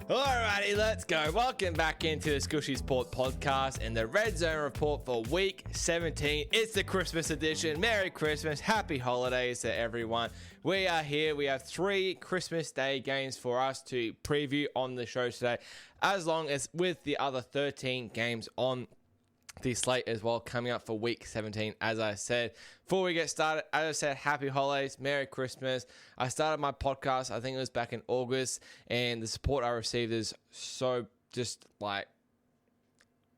Alrighty, let's go. Welcome back into the Squishy Sport podcast and the Redzone Report for week 17. It's the Christmas edition. Merry Christmas. Happy holidays to everyone. We are here. We have 3 Christmas Day games for us to preview on the show today, as long as with the other 13 games on the slate as well coming up for week 17. As I said, before we get started, as I said, happy holidays, Merry Christmas. I started my podcast, I think it was back in August, and the support I received is so just like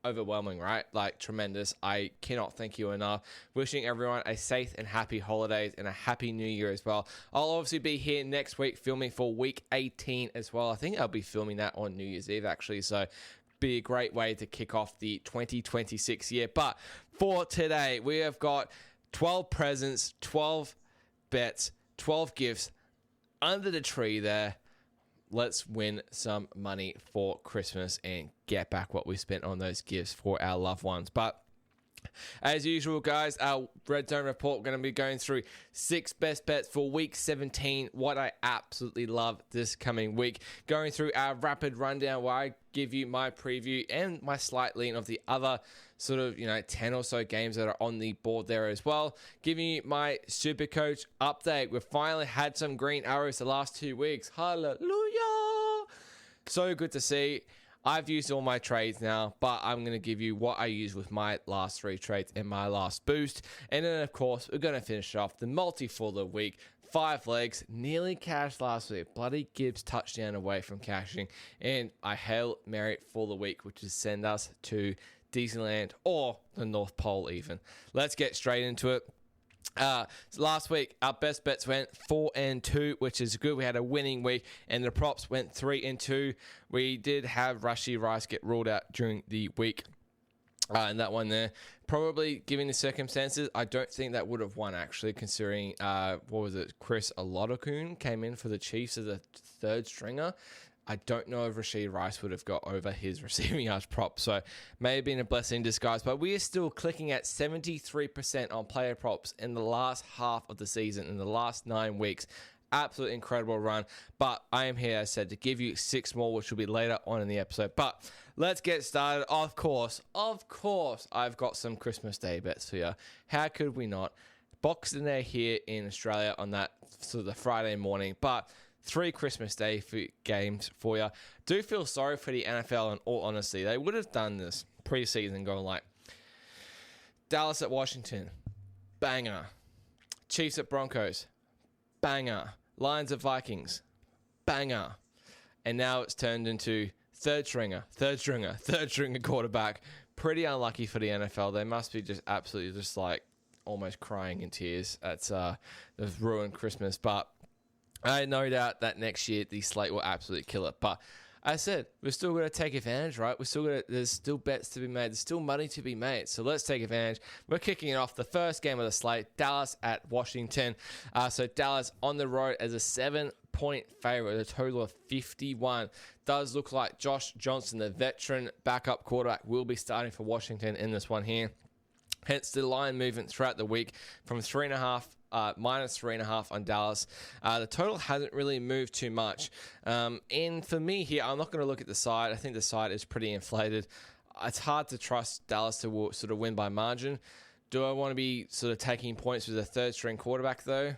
overwhelming, right? Like tremendous. I cannot thank you enough. Wishing everyone a safe and happy holidays and a happy new year as well. I'll obviously be here next week filming for week 18 as well. I think I'll be filming that on New Year's Eve actually, so be a great way to kick off the 2026 year. But for today, we have got 12 presents, 12 bets, 12 gifts under the tree there. Let's win some money for Christmas and get back what we spent on those gifts for our loved ones. But as usual, guys, our Redzone Report, going to be going through 6 best bets for week 17, what I absolutely love this coming week. Going through our rapid rundown where I give you my preview and my slight lean of the other sort of, 10 or so games that are on the board there as well. Giving you my SuperCoach update. We've finally had some green arrows the last 2 weeks. Hallelujah! So good to see. I've used all my trades now, but I'm going to give you what I used with my last 3 trades and my last boost. And then, of course, we're going to finish off the multi for the week. 5 legs, nearly cashed last week. Bloody Gibbs touchdown away from cashing. And I Hail Mary for the week, which is send us to Disneyland or the North Pole even. Let's get straight into it. Last week, our best bets went 4-2, which is good. We had a winning week, and the props went 3-2. We did have Rashee Rice get ruled out during the week. And that one there, probably given the circumstances, I don't think that would have won actually, considering, Chris Olodokun came in for the Chiefs as a third stringer. I don't know if Rashee Rice would have got over his receiving yards prop, so may have been a blessing in disguise. But we are still clicking at 73% on player props in the last half of the season, in the last 9 weeks. Absolutely incredible run. But I am here, as I said, to give you 6 more, which will be later on in the episode. But let's get started. Of course, I've got some Christmas Day bets for you. How could we not? Boxing Day here in Australia on that sort of the Friday morning, but 3 Christmas Day games for you. Do feel sorry for the NFL in all honesty. They would have done this preseason going like Dallas at Washington, banger. Chiefs at Broncos, banger. Lions at Vikings, banger. And now it's turned into third stringer quarterback. Pretty unlucky for the NFL. They must be just absolutely just like almost crying in tears. They've ruined Christmas, but I have no doubt that next year the slate will absolutely kill it. But as I said, we're still going to take advantage, right? There's still bets to be made. There's still money to be made. So let's take advantage. We're kicking it off. The first game of the slate, Dallas at Washington. So Dallas on the road as a 7-point favorite, a total of 51. Does look like Josh Johnson, the veteran backup quarterback, will be starting for Washington in this one here. Hence the line movement throughout the week from minus 3.5 on Dallas. The total hasn't really moved too much. And for me here, I'm not going to look at the side. I think the side is pretty inflated. It's hard to trust Dallas to sort of win by margin. Do I want to be sort of taking points with a third string quarterback though?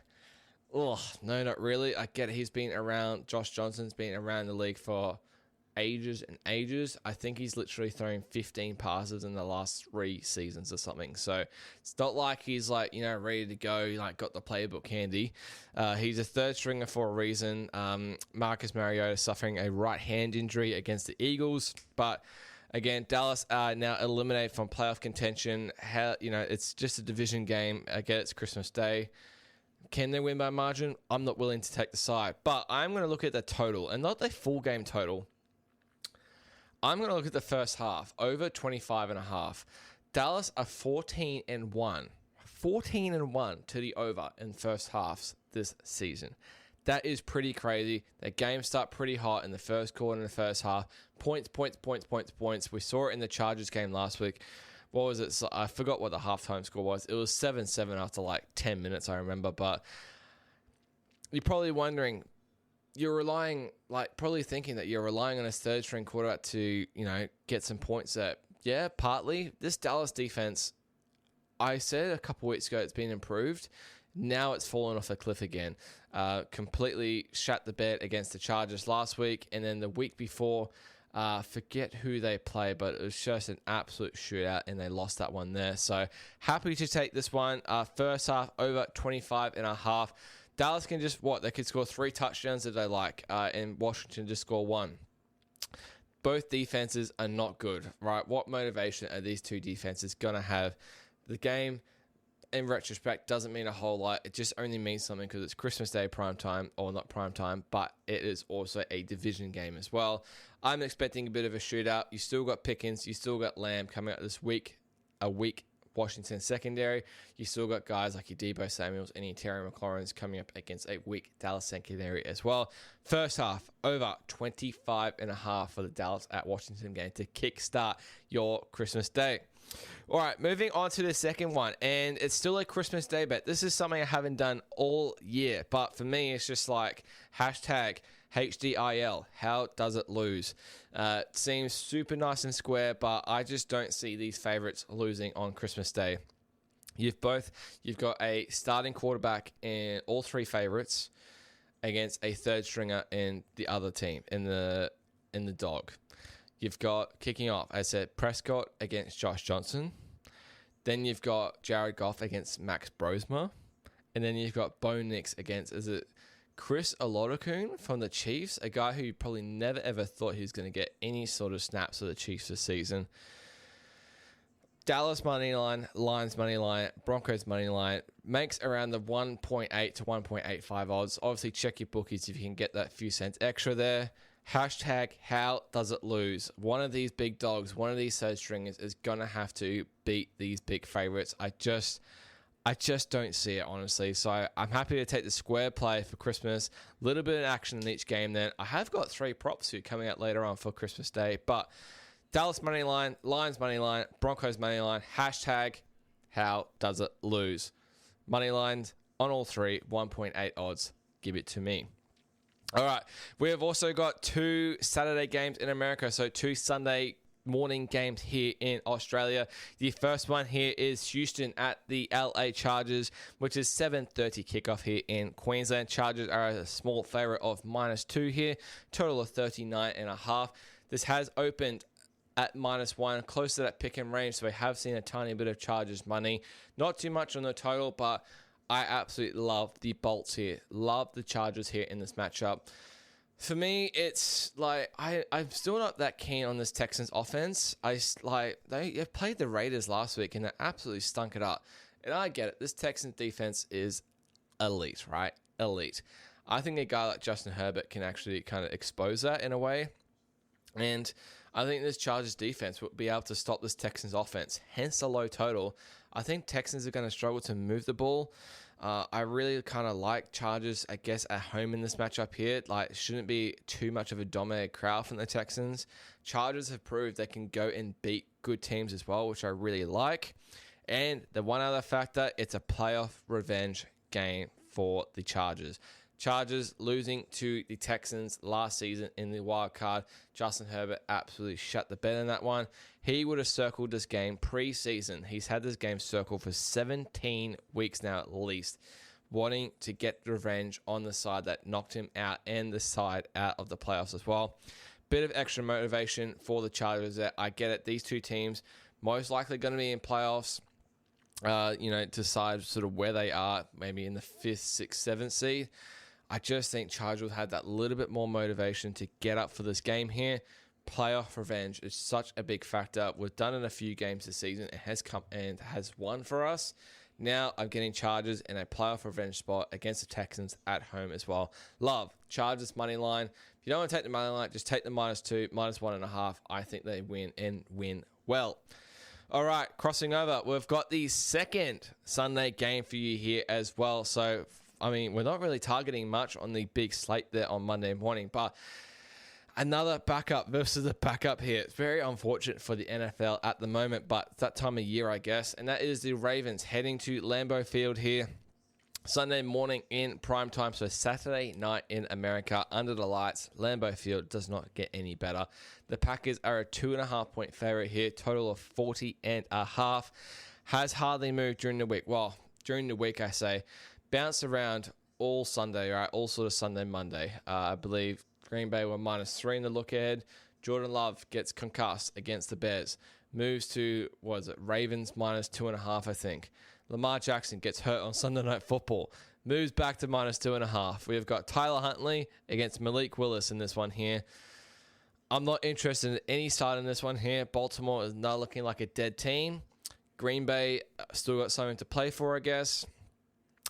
Oh, no, not really. I get it. Josh Johnson's been around the league for ages and ages. I think he's literally thrown 15 passes in the last 3 seasons or something. So it's not like he's like, ready to go, like got the playbook handy. He's a third stringer for a reason. Marcus Mariota suffering a right hand injury against the Eagles. But again, Dallas are now eliminated from playoff contention. It's just a division game. I get it's Christmas Day. Can they win by margin? I'm not willing to take the side. But I'm going to look at the total and not the full game total. I'm going to look at the first half, over 25.5. Dallas are 14-1. 14-1 to the over in first halves this season. That is pretty crazy. The games start pretty hot in the first quarter and the first half. Points. We saw it in the Chargers game last week. What was it? I forgot what the halftime score was. It was 7-7 after like 10 minutes, I remember. But you're probably wondering, you're relying, probably thinking that you're relying on a third string quarterback to, get some points there. Yeah, partly. This Dallas defense, I said a couple weeks ago it's been improved. Now it's fallen off a cliff again. Completely shat the bed against the Chargers last week, and then the week before, forget who they play, but it was just an absolute shootout, and they lost that one there. So happy to take this one. First half over 25.5. Dallas can just, they could score 3 touchdowns if they like, and Washington just score 1. Both defenses are not good, right? What motivation are these two defenses going to have? The game, in retrospect, doesn't mean a whole lot. It just only means something because it's Christmas Day prime time, or not prime time, but it is also a division game as well. I'm expecting a bit of a shootout. You still got Pickens, you still got Lamb coming out this week, a weak Washington secondary. You still got guys like your Deebo Samuels and your Terry McLaurin's coming up against a weak Dallas secondary as well. First half, over 25.5 for the Dallas at Washington game to kickstart your Christmas Day. All right, moving on to the second one, and it's still a Christmas Day bet. This is something I haven't done all year, but for me, it's just like hashtag HDIL. How does it lose? It seems super nice and square, but I just don't see these favorites losing on Christmas Day. You've got a starting quarterback in all 3 favorites against a third stringer in the other team in the dog. You've got, kicking off, I said, Prescott against Josh Johnson. Then you've got Jared Goff against Max Brosmer. And then you've got Bo Nix against, is it Chris Olodokun from the Chiefs? A guy who you probably never ever thought he was going to get any sort of snaps for the Chiefs this season. Dallas money line, Lions money line, Broncos money line makes around the 1.8 to 1.85 odds. Obviously, check your bookies if you can get that few cents extra there. Hashtag how does it lose? One of these big dogs, one of these third stringers is going to have to beat these big favorites. I just don't see it, honestly. So I'm happy to take the square play for Christmas. A little bit of action in each game then. I have got 3 props here coming out later on for Christmas Day. But Dallas money line, Lions money line, Broncos money line. Hashtag how does it lose? Money lines on all 3, 1.8 odds. Give it to me. All right, we have also got 2 Saturday games in America, so 2 Sunday morning games here in Australia. The first one here is Houston at the LA Chargers, which is 7:30 kickoff here in Queensland. Chargers are a small favorite of -2 here, total of 39.5. This has opened at -1, close to that pick and range, so we have seen a tiny bit of Chargers money. Not too much on the total, but I absolutely love the Bolts here. Love the Chargers here in this matchup. For me, it's like I'm still not that keen on this Texans offense. They played the Raiders last week and they absolutely stunk it up. And I get it. This Texans defense is elite, right? Elite. I think a guy like Justin Herbert can actually kind of expose that in a way. And I think this Chargers defense will be able to stop this Texans offense. Hence the low total. I think Texans are going to struggle to move the ball. I really kind of like Chargers, I guess, at home in this matchup here. It shouldn't be too much of a dominated crowd from the Texans. Chargers have proved they can go and beat good teams as well, which I really like. And the one other factor, it's a playoff revenge game for the Chargers. Chargers losing to the Texans last season in the wild card. Justin Herbert absolutely shut the bed in that one. He would have circled this game pre-season. He's had this game circled for 17 weeks now at least, wanting to get revenge on the side that knocked him out and the side out of the playoffs as well. Bit of extra motivation for the Chargers there. I get it. These two teams most likely going to be in playoffs. Decide sort of where they are, maybe in the 5th, 6th, 7th seed. I just think Chargers had that little bit more motivation to get up for this game here. Playoff revenge is such a big factor. We've done it a few games this season. It has come and has won for us. Now I'm getting Chargers in a playoff revenge spot against the Texans at home as well. Love Chargers money line. If you don't want to take the money line, just take the -2, -1.5. I think they win and win well. All right, crossing over. We've got the second Sunday game for you here as well. So, we're not really targeting much on the big slate there on Monday morning, but another backup versus a backup here. It's very unfortunate for the NFL at the moment, but it's that time of year, I guess. And that is the Ravens heading to Lambeau Field here. Sunday morning in prime time, so Saturday night in America, under the lights. Lambeau Field does not get any better. The Packers are a 2.5-point favorite here, total of 40.5. Has hardly moved during the week. Well, during the week, I say, bounced around all Sunday, right? All sort of Sunday, Monday. I believe Green Bay were -3 in the look ahead. Jordan Love gets concussed against the Bears. Moves to, Ravens -2.5, I think. Lamar Jackson gets hurt on Sunday Night Football. Moves back to -2.5. We've got Tyler Huntley against Malik Willis in this one here. I'm not interested in any side in this one here. Baltimore is not looking like a dead team. Green Bay still got something to play for, I guess.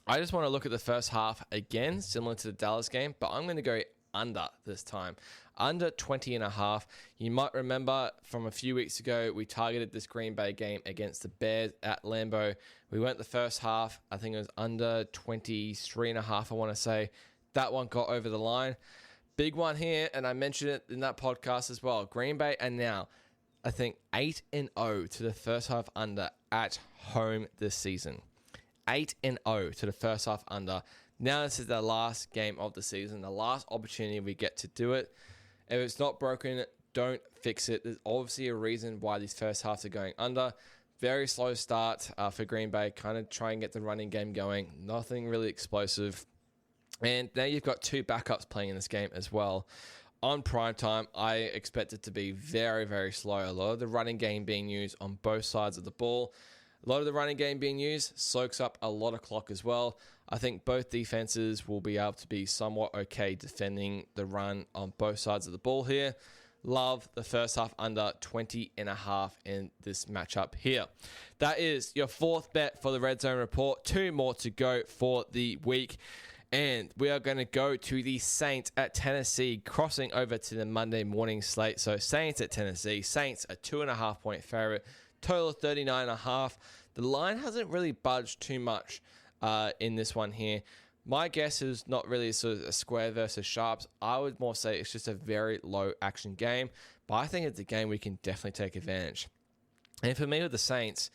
I just want to look at the first half again, similar to the Dallas game, but I'm going to go under this time. Under 20.5. You might remember from a few weeks ago, we targeted this Green Bay game against the Bears at Lambeau. We went the first half. I think it was under 23.5, I want to say. That one got over the line. Big one here, and I mentioned it in that podcast as well. Green Bay are now, I think, 8-0 to the first half under at home this season. 8-0 to the first half under. Now this is the last game of the season, the last opportunity we get to do it. If it's not broken, don't fix it. There's obviously a reason why these first halves are going under. Very slow start for Green Bay, kind of try and get the running game going. Nothing really explosive. And now you've got two backups playing in this game as well. On prime time, I expect it to be very, very slow. A lot of the running game being used on both sides of the ball. A lot of the running game being used soaks up a lot of clock as well. I think both defenses will be able to be somewhat okay defending the run on both sides of the ball here. Love the first half under 20.5 in this matchup here. That is your fourth bet for the Red Zone Report. Two more to go for the week. And we are going to go to the Saints at Tennessee, crossing over to the Monday morning slate. So Saints at Tennessee. Saints a 2.5-point favorite. Total of 39.5. The line hasn't really budged too much in this one here. My guess is not really sort of a square versus sharps. I would more say it's just a very low action game. But I think it's a game we can definitely take advantage. And for me with the Saints,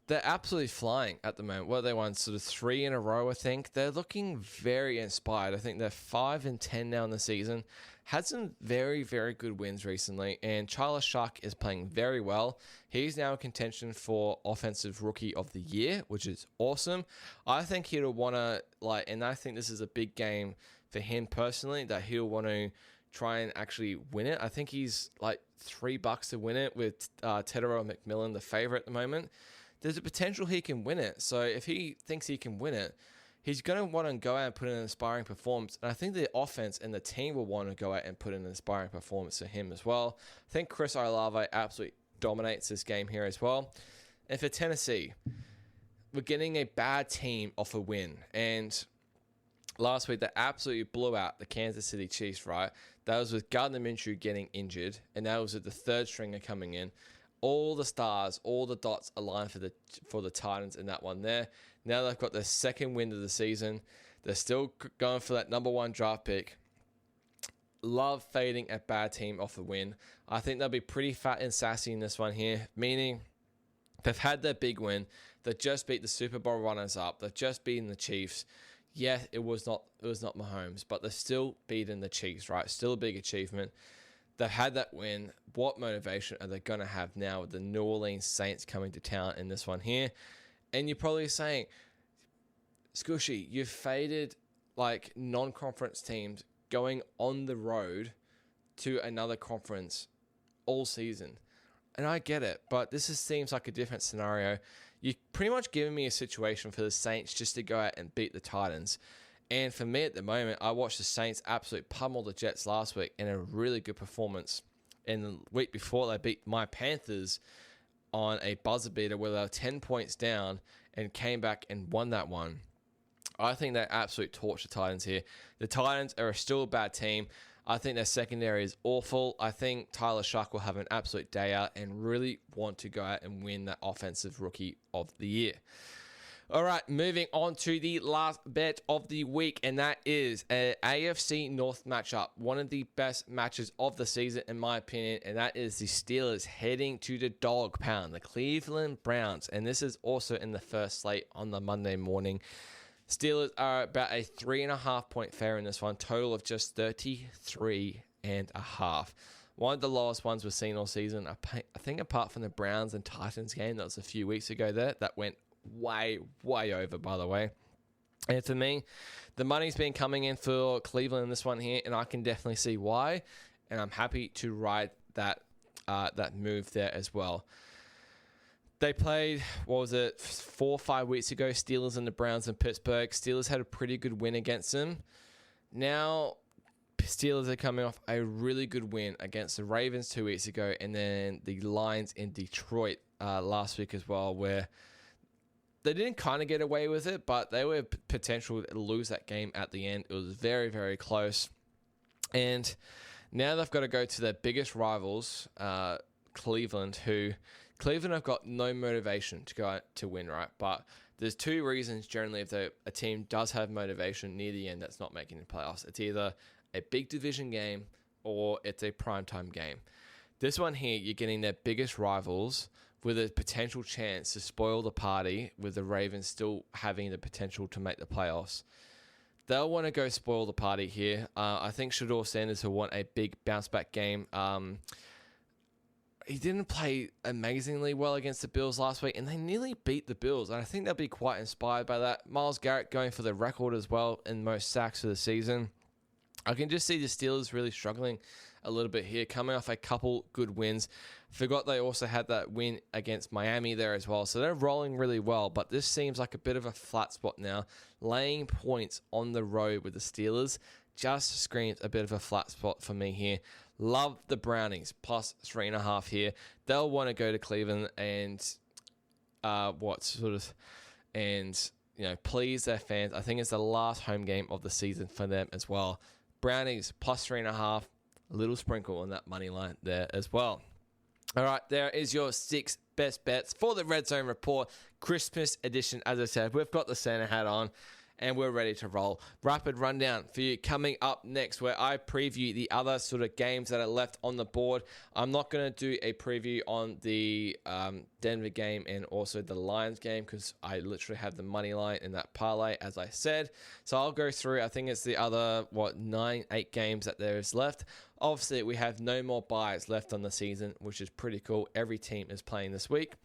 they're absolutely flying at the moment. Well, they won sort of 3 in a row, I think. They're looking very inspired. I think they're 5-10 now in the season. Had some very, very good wins recently, and Charles Shuck is playing very well. He's now in contention for Offensive Rookie of the Year, which is awesome. I think he'll want to, and I think this is a big game for him personally, that he'll want to try and actually win it. I think he's like $3 to win it with Tedero McMillan, the favorite at the moment. There's a potential he can win it. So if he thinks he can win it, he's going to want to go out and put in an inspiring performance. And I think the offense and the team will want to go out and put in an inspiring performance for him as well. I think Chris Olave absolutely dominates this game here as well. And for Tennessee, we're getting a bad team off a win. And last week, they absolutely blew out the Kansas City Chiefs, right? That was with Gardner Minshew getting injured. And that was with the third stringer coming in. All the stars, all the dots aligned for the Titans in that one there. Now they've got their second win of the season. They're still going for that number 1 draft pick. Love fading a bad team off a win. I think they'll be pretty fat and sassy in this one here, meaning they've had their big win. They just beat the Super Bowl runners-up. They've just beaten the Chiefs. Yeah, it was not Mahomes, but they're still beating the Chiefs, right? Still a big achievement. They've had that win. What motivation are they going to have now with the New Orleans Saints coming to town in this one here? And you're probably saying, Scooshy, you've faded non-conference teams going on the road to another conference all season. And I get it, but this seems like a different scenario. You're pretty much giving me a situation for the Saints just to go out and beat the Titans. And for me at the moment, I watched the Saints absolutely pummel the Jets last week in a really good performance. And the week before, they beat my Panthers on a buzzer beater where they were 10 points down and came back and won that one. I think they absolutely torched the Titans here. The Titans are still a bad team. I think their secondary is awful. I think Tyler Shuck will have an absolute day out and really want to go out and win that Offensive Rookie of the Year. All right, moving on to the last bet of the week, and that is an AFC North matchup. One of the best matches of the season, in my opinion, and that is the Steelers heading to the dog pound, the Cleveland Browns. And this is also in the first slate on the Monday morning. Steelers are about a 3.5 point favorite in this one, total of just 33.5. One of the lowest ones we've seen all season. I think apart from the Browns and Titans game that was a few weeks ago there, that went way over, by the way. And for me, the money's been coming in for Cleveland in this one here, and I can definitely see why. And I'm happy to ride that move there as well. They played, 4 or 5 weeks ago, Steelers and the Browns in Pittsburgh. Steelers had a pretty good win against them. Now, Steelers are coming off a really good win against the Ravens 2 weeks ago, and then the Lions in Detroit last week as well, where they didn't kind of get away with it, but they were potential to lose that game at the end. It was very, very close. And now they've got to go to their biggest rivals, Cleveland have got no motivation to go out to win, right? But there's 2 reasons generally if a team does have motivation near the end that's not making the playoffs. It's either a big division game or it's a primetime game. This one here, you're getting their biggest rivals with a potential chance to spoil the party, with the Ravens still having the potential to make the playoffs. They'll want to go spoil the party here. I think Shedeur Sanders will want a big bounce-back game. He didn't play amazingly well against the Bills last week, and they nearly beat the Bills, and I think they'll be quite inspired by that. Myles Garrett going for the record as well in most sacks for the season. I can just see the Steelers really struggling a little bit here, coming off a couple good wins. Forgot they also had that win against Miami there as well, so they're rolling really well, but this seems like a bit of a flat spot now. Laying points on the road with the Steelers just screams a bit of a flat spot for me here. Love the Brownings, plus 3.5 here. They'll want to go to Cleveland and please their fans. I think it's the last home game of the season for them as well. Brownings, plus 3.5. A little sprinkle on that money line there as well. All right, there is your 6 best bets for the Redzone Report Christmas edition. As I said, we've got the Santa hat on, and we're ready to roll. Rapid rundown for you coming up next, where I preview the other sort of games that are left on the board. I'm not going to do a preview on the Denver game and also the Lions game, because I literally have the money line in that parlay, as I said. So I'll go through, I think it's the other, 8 games that there is left. Obviously, we have no more buys left on the season, which is pretty cool. Every team is playing this week.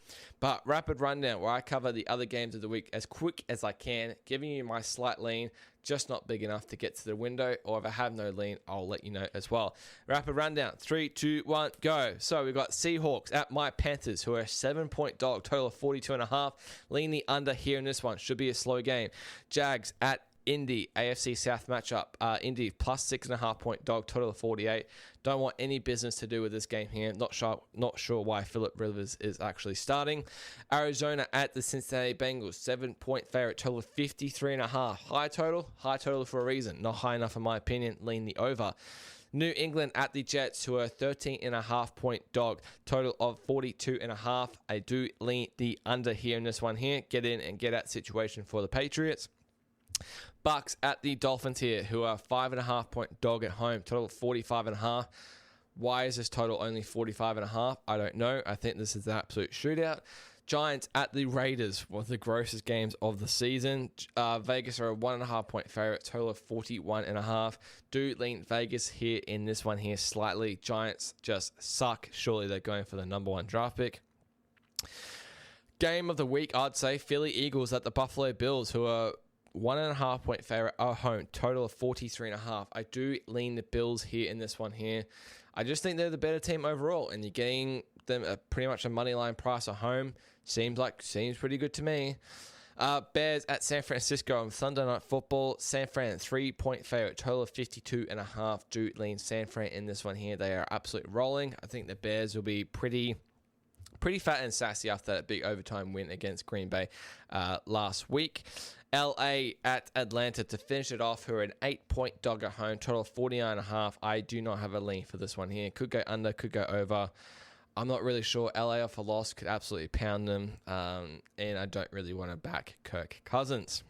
But rapid rundown, where I cover the other games of the week as quick as I can, giving you my slight lean, just not big enough to get to the window. Or if I have no lean, I'll let you know as well. Rapid rundown, 3, 2, 1, go. So we've got Seahawks at my Panthers, who are a 7-point dog, total of 42.5. Lean the under here in this one. Should be a slow game. Jags at Indy, AFC South matchup. Indy plus 6.5 point dog, total of 48. Don't want any business to do with this game here. Not sure why Phillip Rivers is actually starting. Arizona at the Cincinnati Bengals, 7-point favorite, total of 53.5. High total for a reason. Not high enough in my opinion. Lean the over. New England at the Jets, who are 13.5 point dog, total of 42.5. I do lean the under here in this one here. Get in and get out situation for the Patriots. Bucks at the Dolphins here, who are 5.5 point dog at home, total of 45.5. Why is this total only 45.5? I don't know. I think this is an absolute shootout. Giants at the Raiders, one of the grossest games of the season. Vegas are a 1.5 point favorite, total of 41.5. Do lean Vegas here in this one here slightly. Giants just suck. Surely they're going for the number 1 draft pick. Game of the week, I'd say Philly Eagles at the Buffalo Bills, who are 1.5 point favorite at home, total of 43.5. I do lean the Bills here in this one here. I just think they're the better team overall, and you're getting them at pretty much a money line price at home. Seems pretty good to me. Bears at San Francisco on Sunday Night Football. San Fran 3-point favorite, total of 52.5. Do lean San Fran in this one here. They are absolutely rolling. I think the Bears will be pretty fat and sassy after that big overtime win against Green Bay last week. LA at Atlanta to finish it off, who are an 8-point dog at home, total of 49.5. I do not have a lean for this one here. Could go under, could go over. I'm not really sure. LA off a loss could absolutely pound them, and I don't really want to back Kirk Cousins.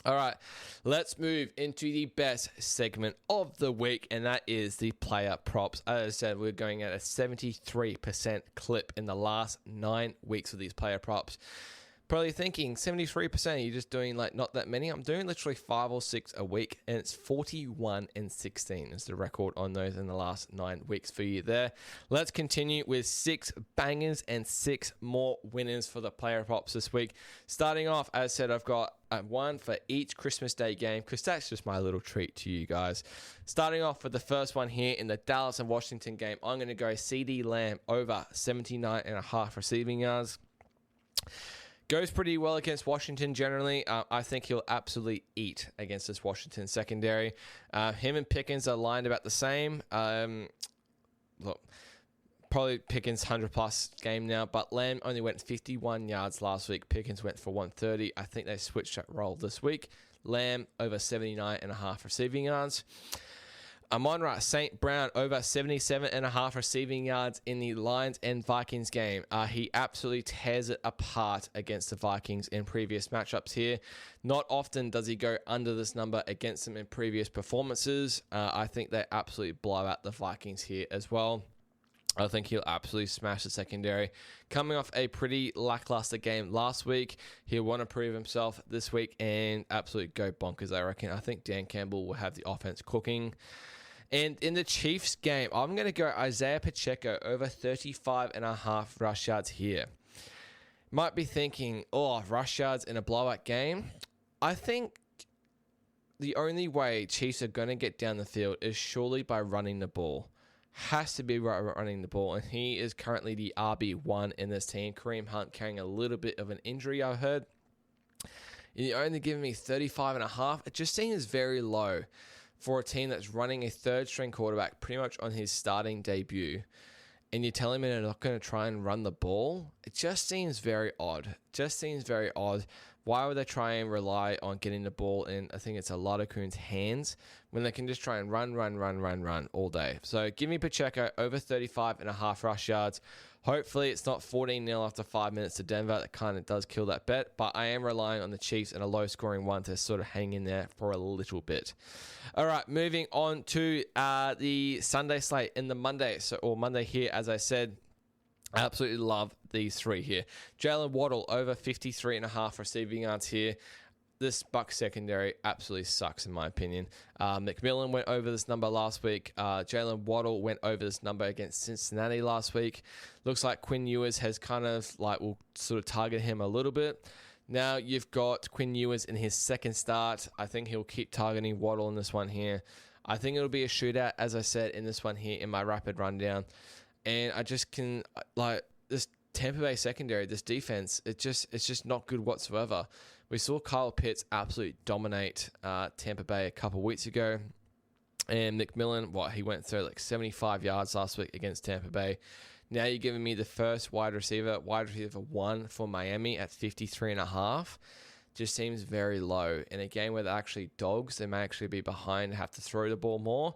All right, let's move into the best segment of the week, and that is the player props. As I said, we're going at a 73% clip in the last 9 weeks of these player props. Probably thinking 73%, you're just doing like not that many. I'm doing literally 5 or 6 a week, and it's 41-16 is the record on those in the last 9 weeks for you there. Let's continue with 6 bangers and 6 more winners for the player props this week. Starting off, as I said, I've got one for each Christmas Day game, because that's just my little treat to you guys. Starting off with the first one here in the Dallas and Washington game, I'm going to go CD Lamb over 79.5 receiving yards. Goes pretty well against Washington generally. I think he'll absolutely eat against this Washington secondary. Him and Pickens are lined about the same. Look, probably Pickens 100-plus game now, but Lamb only went 51 yards last week. Pickens went for 130. I think they switched that role this week. Lamb over 79.5 receiving yards. Amon-Ra St. Brown over 77.5 receiving yards in the Lions and Vikings game. He absolutely tears it apart against the Vikings in previous matchups here. Not often does he go under this number against them in previous performances. I think they absolutely blow out the Vikings here as well. I think he'll absolutely smash the secondary. Coming off a pretty lackluster game last week, he'll want to prove himself this week and absolutely go bonkers, I reckon. I think Dan Campbell will have the offense cooking. And in the Chiefs game, I'm going to go Isaiah Pacheco over 35.5 rush yards here. Might be thinking, rush yards in a blowout game. I think the only way Chiefs are going to get down the field is surely by running the ball. Has to be running the ball, and he is currently the RB1 in this team. Kareem Hunt carrying a little bit of an injury, I heard. You're only giving me 35.5. It just seems very low for a team that's running a third-string quarterback pretty much on his starting debut, and you're telling me they're not going to try and run the ball? It just seems very odd. Why would they try and rely on getting the ball in, I think it's a lot of Kuhn's hands, when they can just try and run all day? So give me Pacheco over 35.5 rush yards. Hopefully it's not 14-0 after 5 minutes to Denver. That kind of does kill that bet, but I am relying on the Chiefs and a low-scoring one to sort of hang in there for a little bit. All right, moving on to the Sunday slate in the Monday. Monday here, as I said. I absolutely love these 3 here. Jalen Waddle over 53.5 receiving yards here. This Bucs secondary absolutely sucks in my opinion. McMillan went over this number last week. Jalen Waddle went over this number against Cincinnati last week. Looks like Quinn Ewers has kind of will sort of target him a little bit. Now you've got Quinn Ewers in his second start. I think he'll keep targeting Waddle in this one here. I think it'll be a shootout, as I said in this one here in my rapid rundown. And I just can, this Tampa Bay secondary, this defense, it's just not good whatsoever. We saw Kyle Pitts absolutely dominate Tampa Bay a couple weeks ago. And McMillan, he went through 75 yards last week against Tampa Bay. Now you're giving me the first wide receiver 1 for Miami at 53.5. Just seems very low. In a game where they're actually dogs, they may actually be behind, have to throw the ball more.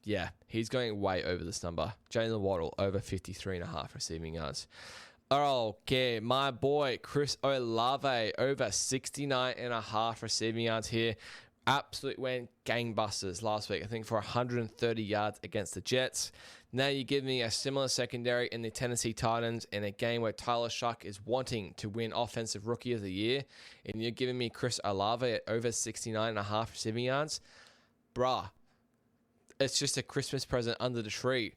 Yeah, he's going way over this number. Jalen Waddle over 53.5 receiving yards. Okay, my boy Chris Olave over 69.5 receiving yards here. Absolutely went gangbusters last week, I think, for 130 yards against the Jets. Now you give me a similar secondary in the Tennessee Titans in a game where Tyler Shuck is wanting to win Offensive Rookie of the Year, and you're giving me Chris Olave at over 69.5 receiving yards. Bruh. It's just a Christmas present under the tree.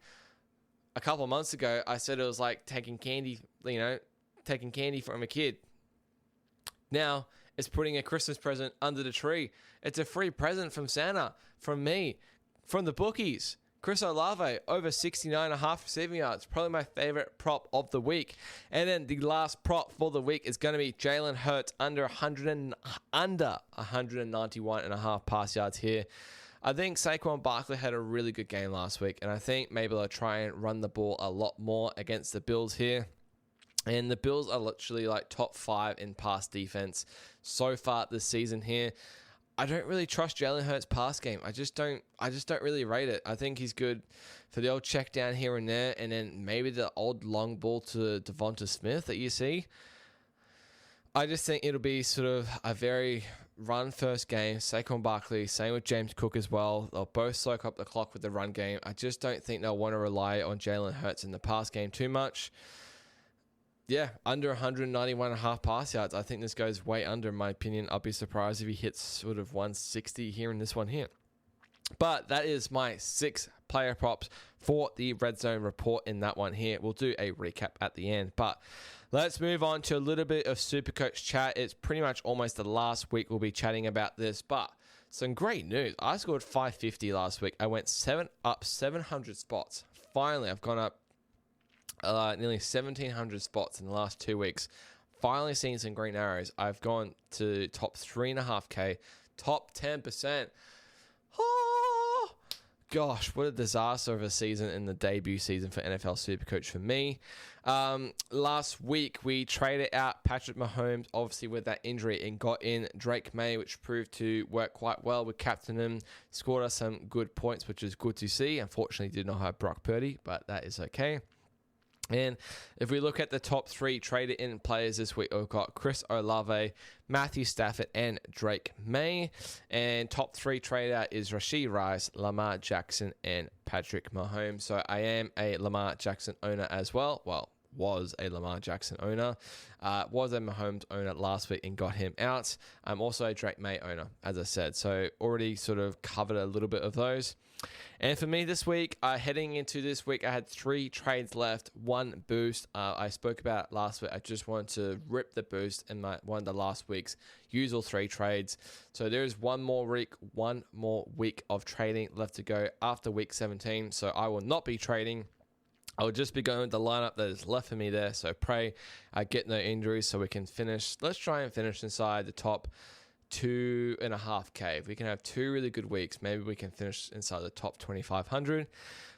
A couple of months ago, I said it was like taking candy from a kid. Now, it's putting a Christmas present under the tree. It's a free present from Santa, from me, from the bookies. Chris Olave, over 69.5 receiving yards. Probably my favorite prop of the week. And then the last prop for the week is going to be Jalen Hurts under 191.5 pass yards here. I think Saquon Barkley had a really good game last week, and I think maybe they'll try and run the ball a lot more against the Bills here. And the Bills are literally top 5 in pass defense so far this season here. I don't really trust Jalen Hurts' pass game. I just don't really rate it. I think he's good for the old check down here and there, and then maybe the old long ball to Devonta Smith that you see. I just think it'll be sort of a very run-first game. Saquon Barkley, same with James Cook as well. They'll both soak up the clock with the run game. I just don't think they'll want to rely on Jalen Hurts in the pass game too much. Yeah, under 191.5 pass yards. I think this goes way under, in my opinion. I'll be surprised if he hits sort of 160 here in this one here. But that is my 6 player props for the Red Zone Report in that one here. We'll do a recap at the end. But let's move on to a little bit of SuperCoach chat. It's pretty much almost the last week we'll be chatting about this. But some great news. I scored 550 last week. I went 700 spots. Finally, I've gone up nearly 1,700 spots in the last 2 weeks. Finally seeing some green arrows. I've gone to top 3.5K, top 10%. Oh, gosh, what a disaster of a season in the debut season for NFL SuperCoach for me. Last week, we traded out Patrick Mahomes, obviously with that injury, and got in Drake May, which proved to work quite well. We captained him, scored us some good points, which is good to see. Unfortunately, did not have Brock Purdy, but that is okay. And if we look at the top 3 traded in players this week, we've got Chris Olave, Matthew Stafford, and Drake May. And top 3 trade out is Rashee Rice, Lamar Jackson, and Patrick Mahomes. So I am a Lamar Jackson owner as well. Well, was a Lamar Jackson owner. Was a Mahomes owner last week and got him out. I'm also a Drake May owner, as I said. So already sort of covered a little bit of those. And for me this week, heading into this week, I had 3 trades left, 1 boost. I spoke about last week. I just wanted to rip the boost in one of the last week's usual 3 trades. So there's one more week of trading left to go after week 17. So I will not be trading. I will just be going with the lineup that is left for me there. So pray I get no injuries so we can finish. Let's try and finish inside the top 2.5K. If we can have 2 really good weeks, maybe we can finish inside the top 2,500.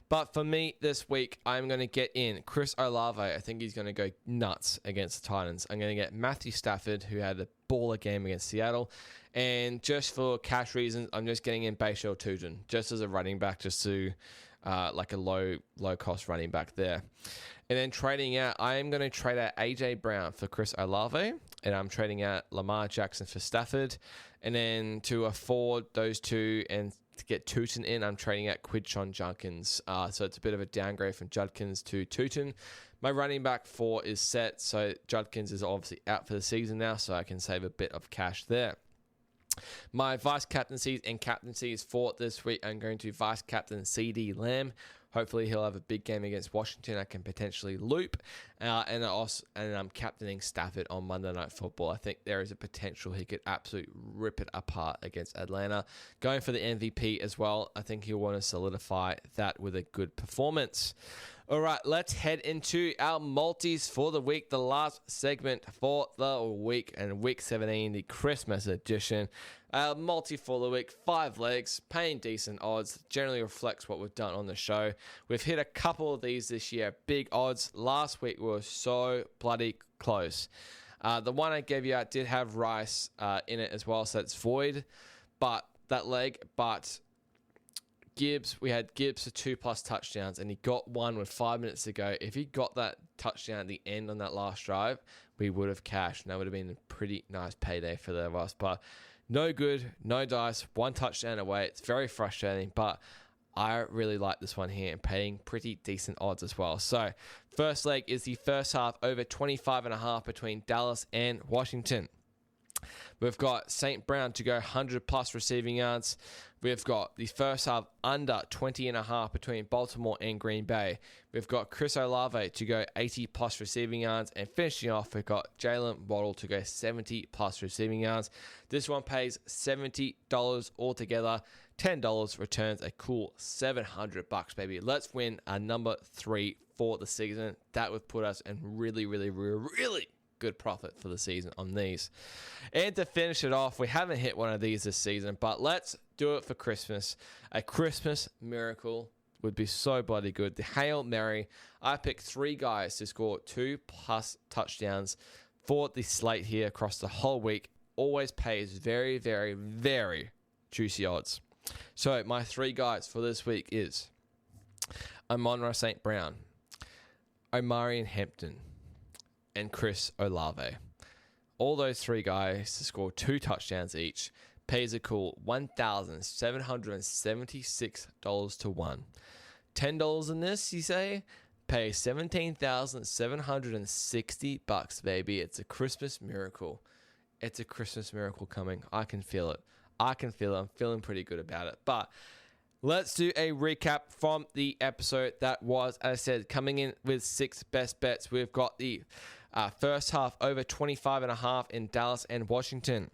But for me this week, I'm going to get in Chris Olave. I think he's going to go nuts against the Titans. I'm going to get Matthew Stafford, who had a baller game against Seattle. And just for cash reasons, I'm just getting in Bashal Tutin, just as a running back, just to like a low cost running back there. And then trading out, I am going to trade out AJ Brown for Chris Olave, and I'm trading out Lamar Jackson for Stafford. And then to afford those 2 and to get Tutin in, I'm trading out Quidshon Judkins. So it's a bit of a downgrade from Judkins to Tutin. My running back 4 is set, so Judkins is obviously out for the season now, so I can save a bit of cash there. My vice captaincies and captaincies for this week, I'm going to vice captain CD Lamb. Hopefully he'll have a big game against Washington. I can potentially loop. And I'm captaining Stafford on Monday Night Football. I think there is a potential he could absolutely rip it apart against Atlanta. Going for the MVP as well. I think he'll want to solidify that with a good performance. All right, let's head into our multis for the week, the last segment for the week, and week 17, the Christmas edition. Our multi for the week, 5 legs, paying decent odds, generally reflects what we've done on the show. We've hit a couple of these this year, big odds. Last week was so bloody close. The one I gave you out did have Rice in it as well, so it's void, but that leg, but Gibbs, we had Gibbs for 2+ touchdowns, and he got one with 5 minutes to go. If he got that touchdown at the end on that last drive, we would have cashed, and that would have been a pretty nice payday for the of us. But no good, no dice, 1 touchdown away. It's very frustrating, but I really like this one here and paying pretty decent odds as well. So first leg is the first half over 25.5 between Dallas and Washington. We've got St. Brown to go 100+ receiving yards. We've got the first half under 20.5 between Baltimore and Green Bay. We've got Chris Olave to go 80+ receiving yards. And finishing off, we've got Jalen Waddle to go 70+ receiving yards. This one pays $70 altogether. $10 returns a cool $700, baby. Let's win our number 3 for the season. That would put us in really, really, really good profit for the season on these. And to finish it off, we haven't hit one of these this season, but let's do it for Christmas. A Christmas miracle would be so bloody good. The Hail Mary. I picked 3 guys to score 2+ touchdowns for the slate here across the whole week. Always pays very, very, very juicy odds. So my 3 guys for this week is Amon-Ra St. Brown, Omarion Hampton, and Chris Olave. All those 3 guys to score 2 touchdowns each pays a cool $1,776 to 1. $10 in this, you say? pay $17,760, baby. It's a Christmas miracle. It's a Christmas miracle coming. I can feel it. I'm feeling pretty good about it. But let's do a recap from the episode that was, as I said, coming in with 6 best bets. We've got the first half over 25.5 in Dallas and Washington.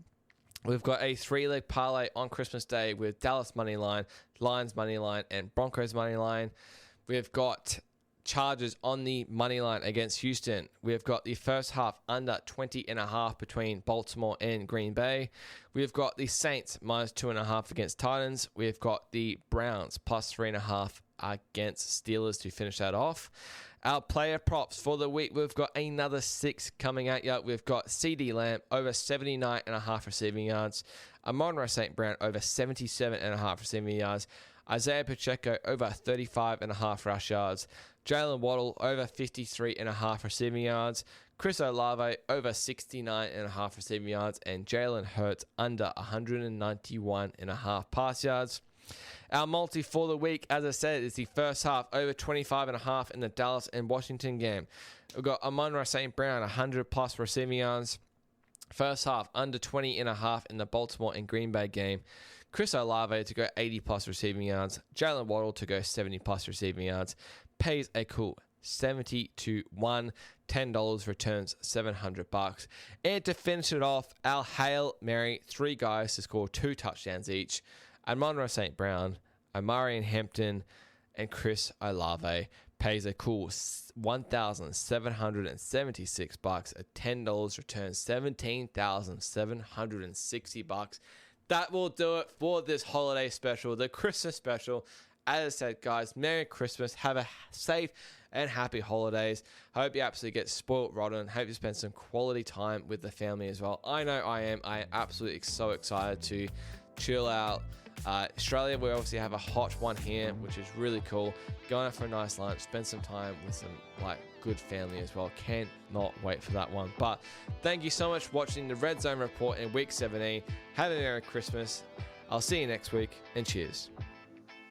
We've got a 3-leg parlay on Christmas Day with Dallas money line, Lions money line, and Broncos money line. We've got Chargers on the money line against Houston. We've got the first half under 20.5 between Baltimore and Green Bay. We've got the Saints minus 2.5 against Titans. We've got the Browns plus 3.5 against Steelers to finish that off. Our player props for the week, we've got another 6 coming at you. We've got CD Lamb over 79.5 receiving yards. Amon-Ra St. Brown over 77.5 receiving yards. Isaiah Pacheco over 35.5 rush yards. Jalen Waddle over 53.5 receiving yards. Chris Olave over 69.5 receiving yards. And Jalen Hurts under 191.5 pass yards. Our multi for the week, as I said, is the first half over 25.5 in the Dallas and Washington game. We've got Amon-Ra St. Brown 100 plus receiving yards. First half under 20.5 in the Baltimore and Green Bay game. Chris Olave to go 80 plus receiving yards. Jalen Waddle to go 70 plus receiving yards. Pays a cool 70 to 1. $10 returns $700. And to finish it off, our Hail Mary, 3 guys to score 2 touchdowns each. Amon-Ra St. Brown, Omarion Hampton, and Chris Olave pays a cool $1,776. At $10 returns $17,760. That will do it for this holiday special, the Christmas special. As I said, guys, Merry Christmas. Have a safe and happy holidays. Hope you absolutely get spoiled rotten. Hope you spend some quality time with the family as well. I know I am. I am absolutely so excited to chill out. Australia, we obviously have a hot one here, which is really cool. Going out for a nice lunch, spend some time with some good family as well. Cannot wait for that one. But thank you so much for watching the Redzone Report in week 17. Have a Merry Christmas. I'll see you next week, and cheers.